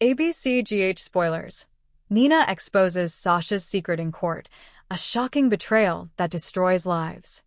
ABCGH spoilers. Nina exposes Sasha's secret in court, a shocking betrayal that destroys lives.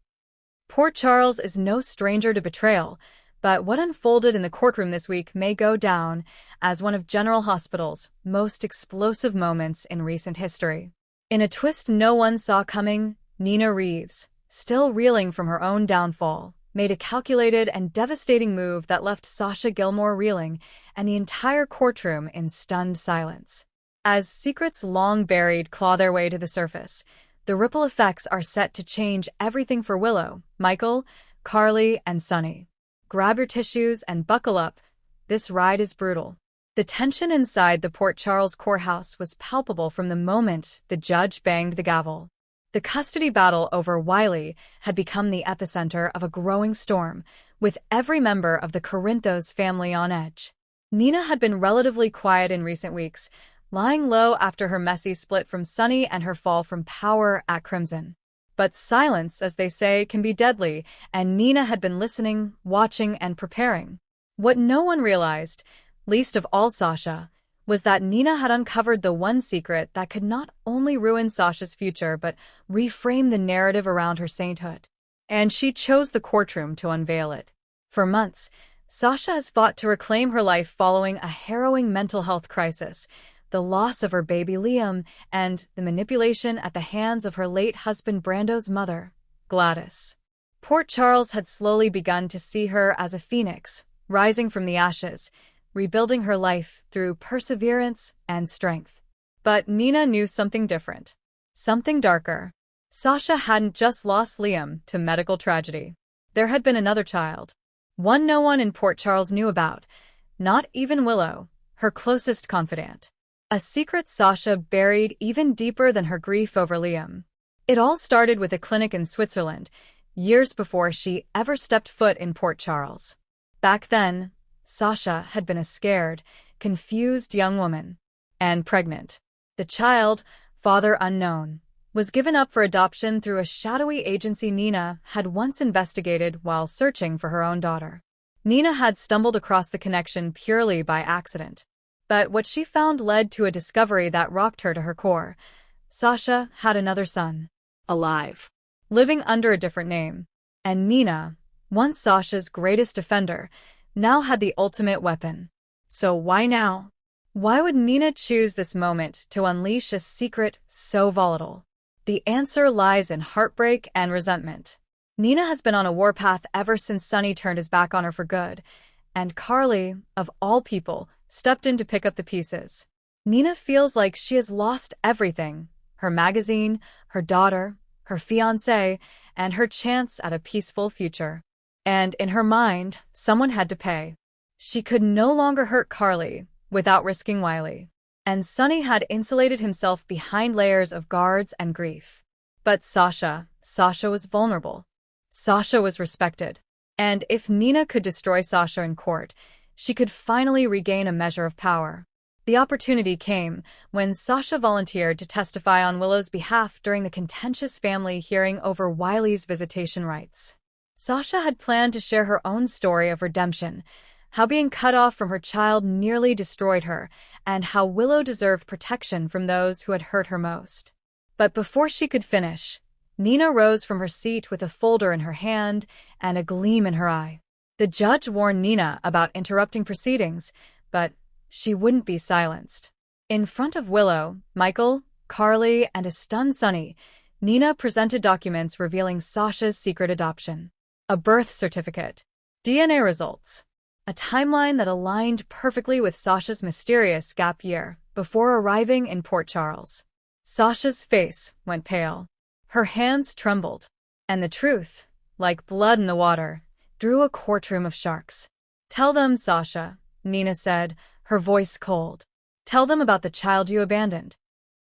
Port Charles is no stranger to betrayal, but what unfolded in the courtroom this week may go down as one of General Hospital's most explosive moments in recent history. In a twist no one saw coming, Nina Reeves, still reeling from her own downfall, made a calculated and devastating move that left Sasha Gilmore reeling and the entire courtroom in stunned silence. As secrets long buried claw their way to the surface, the ripple effects are set to change everything for Willow, Michael, Carly, and Sunny. Grab your tissues and buckle up. This ride is brutal. The tension inside the Port Charles courthouse was palpable from the moment the judge banged the gavel. The custody battle over Wiley had become the epicenter of a growing storm, with every member of the Corinthos family on edge. Nina had been relatively quiet in recent weeks, lying low after her messy split from Sunny and her fall from power at Crimson. But silence, as they say, can be deadly, and Nina had been listening, watching, and preparing. What no one realized, least of all Sasha, was that Nina had uncovered the one secret that could not only ruin Sasha's future but reframe the narrative around her sainthood. And she chose the courtroom to unveil it. For months, Sasha has fought to reclaim her life following a harrowing mental health crisis, the loss of her baby Liam, and the manipulation at the hands of her late husband Brando's mother, Gladys. Port Charles had slowly begun to see her as a phoenix, rising from the ashes, rebuilding her life through perseverance and strength. But Nina knew something different. Something darker. Sasha hadn't just lost Liam to medical tragedy. There had been another child. One no one in Port Charles knew about. Not even Willow, her closest confidant. A secret Sasha buried even deeper than her grief over Liam. It all started with a clinic in Switzerland, years before she ever stepped foot in Port Charles. Back then, Sasha had been a scared, confused young woman. And pregnant. The child, father unknown, was given up for adoption through a shadowy agency Nina had once investigated while searching for her own daughter. Nina had stumbled across the connection purely by accident. But what she found led to a discovery that rocked her to her core. Sasha had another son. Alive. Living under a different name. And Nina, once Sasha's greatest defender, now had the ultimate weapon. So why now? Why would Nina choose this moment to unleash a secret so volatile? The answer lies in heartbreak and resentment. Nina has been on a warpath ever since Sunny turned his back on her for good, and Carly, of all people, stepped in to pick up the pieces. Nina feels like she has lost everything: her magazine, her daughter, her fiancé, and her chance at a peaceful future. And in her mind, someone had to pay. She could no longer hurt Carly without risking Wiley. And Sunny had insulated himself behind layers of guards and grief. But Sasha was vulnerable. Sasha was respected. And if Nina could destroy Sasha in court, she could finally regain a measure of power. The opportunity came when Sasha volunteered to testify on Willow's behalf during the contentious family hearing over Wiley's visitation rights. Sasha had planned to share her own story of redemption, how being cut off from her child nearly destroyed her, and how Willow deserved protection from those who had hurt her most. But before she could finish, Nina rose from her seat with a folder in her hand and a gleam in her eye. The judge warned Nina about interrupting proceedings, but she wouldn't be silenced. In front of Willow, Michael, Carly, and a stunned Sunny, Nina presented documents revealing Sasha's secret adoption. A birth certificate, DNA results, a timeline that aligned perfectly with Sasha's mysterious gap year before arriving in Port Charles. Sasha's face went pale. Her hands trembled. And the truth, like blood in the water, drew a courtroom of sharks. "Tell them, Sasha," Nina said, her voice cold. "Tell them about the child you abandoned."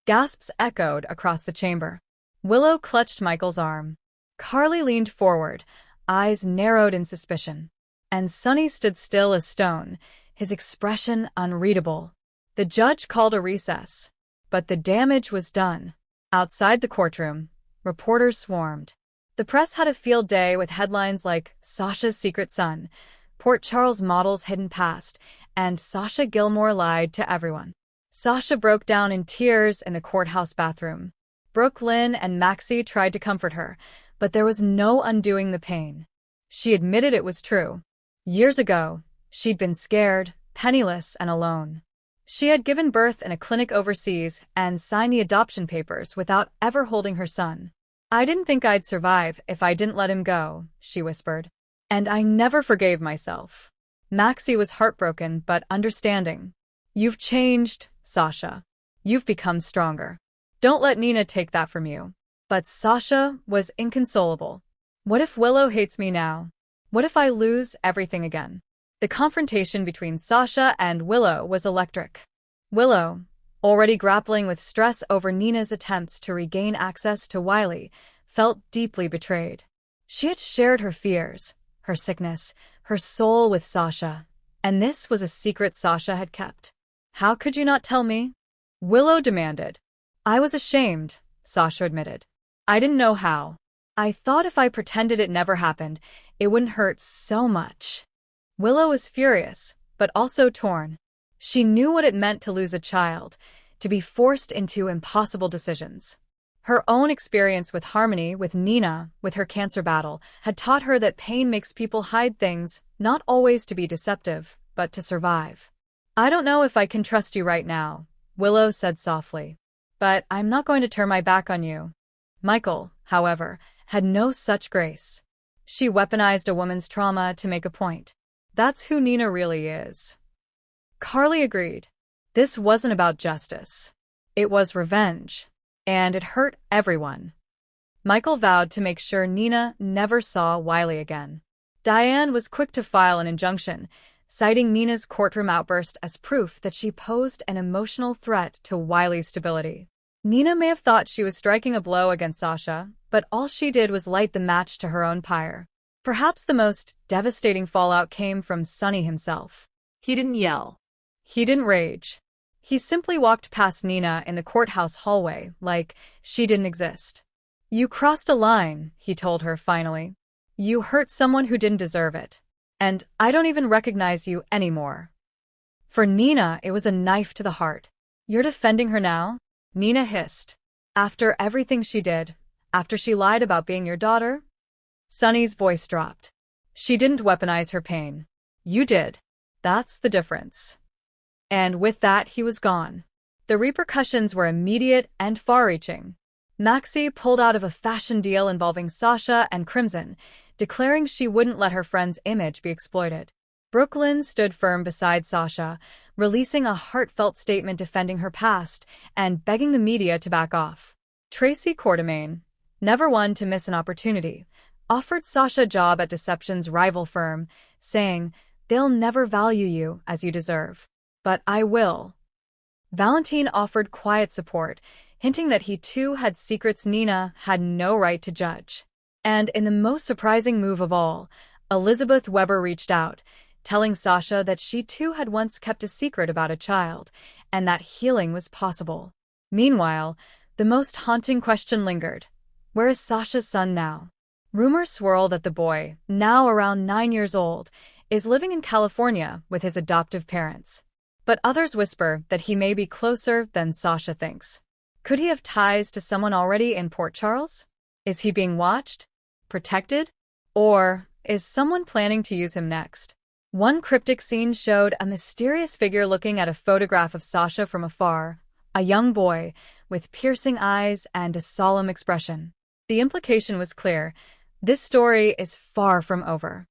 Gasps echoed across the chamber. Willow clutched Michael's arm. Carly leaned forward, eyes narrowed in suspicion. And Sunny stood still as stone, his expression unreadable. The judge called a recess. But the damage was done. Outside the courtroom, reporters swarmed. The press had a field day with headlines like "Sasha's Secret Son," "Port Charles Model's Hidden Past," and Sasha Gilmore lied to everyone. Sasha broke down in tears in the courthouse bathroom. Brooklyn and Maxie tried to comfort her, but there was no undoing the pain. She admitted it was true. Years ago, she'd been scared, penniless, and alone. She had given birth in a clinic overseas and signed the adoption papers without ever holding her son. "I didn't think I'd survive if I didn't let him go," she whispered. "And I never forgave myself." Maxie was heartbroken but understanding. "You've changed, Sasha. You've become stronger. Don't let Nina take that from you." But Sasha was inconsolable. "What if Willow hates me now? What if I lose everything again?" The confrontation between Sasha and Willow was electric. Willow, already grappling with stress over Nina's attempts to regain access to Wiley, felt deeply betrayed. She had shared her fears, her sickness, her soul with Sasha, and this was a secret Sasha had kept. "How could you not tell me?" Willow demanded. "I was ashamed," Sasha admitted. "I didn't know how. I thought if I pretended it never happened, it wouldn't hurt so much." Willow was furious, but also torn. She knew what it meant to lose a child, to be forced into impossible decisions. Her own experience with Harmony, with Nina, with her cancer battle, had taught her that pain makes people hide things, not always to be deceptive, but to survive. "I don't know if I can trust you right now," Willow said softly. "But I'm not going to turn my back on you." Michael, however, had no such grace. She weaponized a woman's trauma to make a point. "That's who Nina really is." Carly agreed. This wasn't about justice. It was revenge. And it hurt everyone. Michael vowed to make sure Nina never saw Wiley again. Diane was quick to file an injunction, citing Nina's courtroom outburst as proof that she posed an emotional threat to Wiley's stability. Nina may have thought she was striking a blow against Sasha, but all she did was light the match to her own pyre. Perhaps the most devastating fallout came from Sonny himself. He didn't yell. He didn't rage. He simply walked past Nina in the courthouse hallway, like she didn't exist. "You crossed a line," he told her finally. "You hurt someone who didn't deserve it. And I don't even recognize you anymore." For Nina, it was a knife to the heart. "You're defending her now?" Nina hissed. "After everything she did, after she lied about being your daughter?" Sonny's voice dropped. "She didn't weaponize her pain. You did. That's the difference." And with that, he was gone. The repercussions were immediate and far-reaching. Maxie pulled out of a fashion deal involving Sasha and Crimson, declaring she wouldn't let her friend's image be exploited. Brooklyn stood firm beside Sasha, releasing a heartfelt statement defending her past and begging the media to back off. Tracy Quartermain, never one to miss an opportunity, offered Sasha a job at Deception's rival firm, saying, "They'll never value you as you deserve. But I will." Valentine offered quiet support, hinting that he too had secrets Nina had no right to judge. And in the most surprising move of all, Elizabeth Weber reached out, telling Sasha that she too had once kept a secret about a child, and that healing was possible. Meanwhile, the most haunting question lingered. Where is Sasha's son now? Rumors swirl that the boy, now around 9 years old, is living in California with his adoptive parents. But others whisper that he may be closer than Sasha thinks. Could he have ties to someone already in Port Charles? Is he being watched? Protected? Or is someone planning to use him next? One cryptic scene showed a mysterious figure looking at a photograph of Sasha from afar, a young boy with piercing eyes and a solemn expression. The implication was clear. This story is far from over.